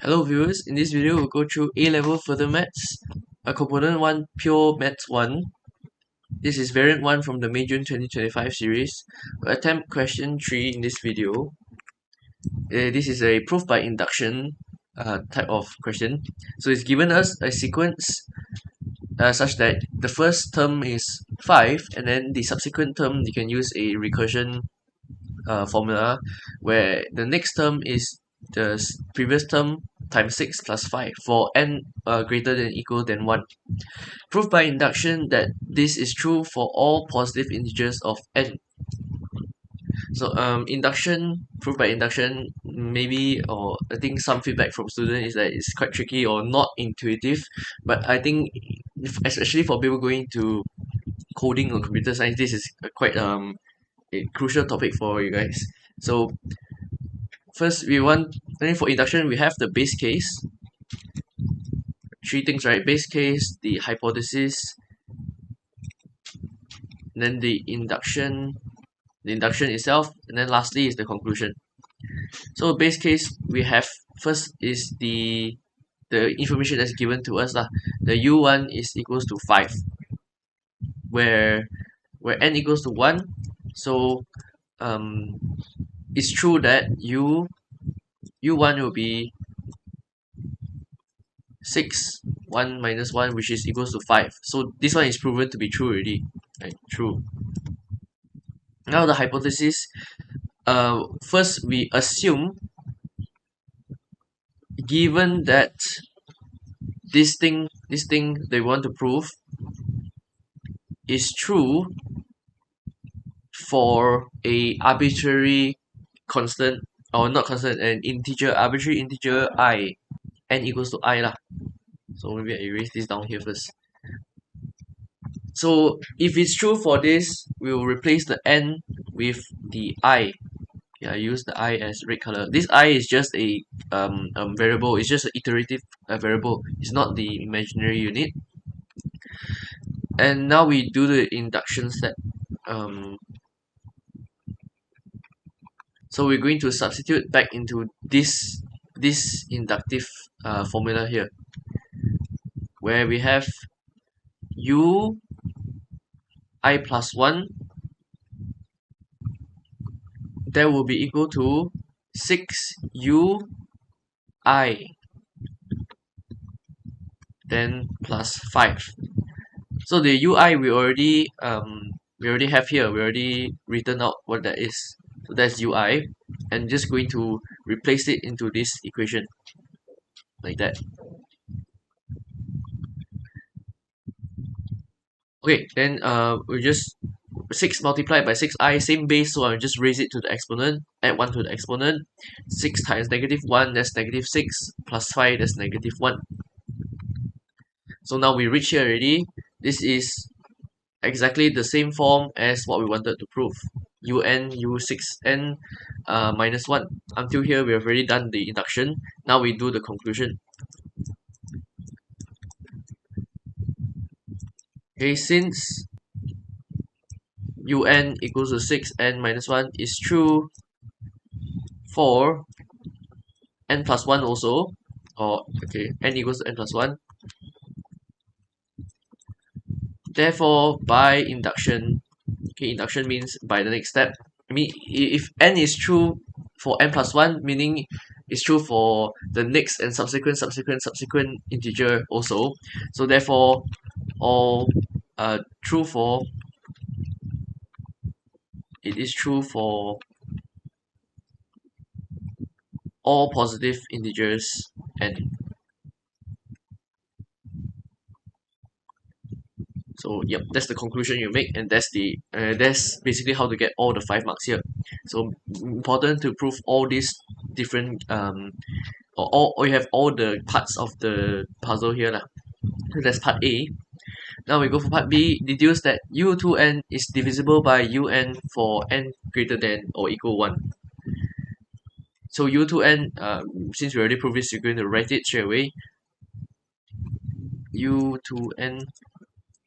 Hello viewers, in this video we'll go through A-level further maths, component 1 pure maths 1. This is variant 1 from the May June 2025 series. We'll attempt question 3 in this video. This is a proof by induction type of question. So it's given us a sequence such that the first term is 5 and then the subsequent term you can use a recursion formula where the next term is the previous term times 6 plus 5 for n greater than equal than 1. Proof by induction that this is true for all positive integers of n. So induction, proof by induction, maybe, or I think some feedback from students is that it's quite tricky or not intuitive, but I think especially for people going to coding or computer science, this is quite a crucial topic for you guys. So first I think for induction we have the base case, three things, right? Base case, the hypothesis, then the induction itself, and then lastly is the conclusion. So base case we have first is the information that's given to us lah. The u1 is equals to 5 where n equals to 1. So it's true that u1 will be 6 1 minus 1 which is equals to 5. So this one is proven to be true already, right? True. Now the hypothesis, first we assume, given that this thing they want to prove is true for a arbitrary constant, or not constant, an integer, arbitrary integer I, n equals to I lah. So maybe I erase this down here first. So if it's true for this, we will replace the n with the I. Yeah, I use the I as red color. This I is just a variable. It's just an iterative variable. It's not the imaginary unit. And now we do the induction step. So we're going to substitute back into this inductive formula here, where we have u I plus 1 that will be equal to 6u I then plus 5. So the ui we already have here. We already written out what that is. So that's ui, and just going to replace it into this equation like that. Okay, then we just 6 multiplied by 6i, same base, so I'll just raise it to the exponent, add 1 to the exponent. 6 times negative 1, that's negative 6, plus 5, that's negative 1. So now we reach here already. This is exactly the same form as what we wanted to prove. u6n minus 1. Until here, we have already done the induction. Now we do the conclusion. Okay, since un equals to 6n minus 1 is true for n plus 1 also, or okay, n equals to n plus 1. Therefore, by induction, okay, induction means by the next step. I mean, if n is true for n plus 1, meaning it's true for the next and subsequent integer also. So therefore, all true for, it is true for all positive integers n. So yep, that's the conclusion you make, and that's basically how to get all the 5 marks here. So important to prove all these different or you have all the parts of the puzzle here lah. So that's part A. Now we go for part B. Deduce that u2n is divisible by un for n greater than or equal 1. So u2n, since we already proved this, you're going to write it straight away. u2n,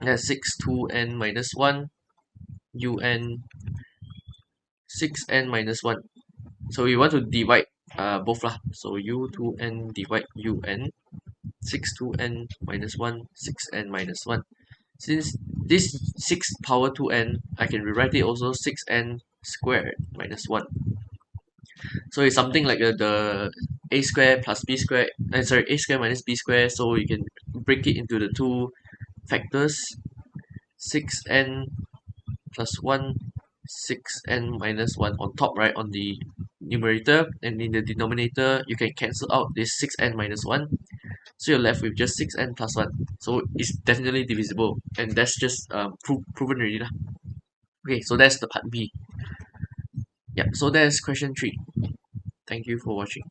that's 6 2n minus 1 un 6n minus 1. So we want to divide both lah. So u2n divide un, 6 2n minus 1, 6n minus 1. Since this 6 power 2n, I can rewrite it also 6n squared minus 1. So it's something like the a square plus b square, sorry, a square minus b square. So you can break it into the two factors, 6n plus 1, 6n minus 1 on top, right, on the numerator, and in the denominator you can cancel out this 6n minus 1, so you're left with just 6n plus 1. So it's definitely divisible, and that's just proven already lah. Okay, so that's the part B. Yeah, so that's question 3. Thank you for watching.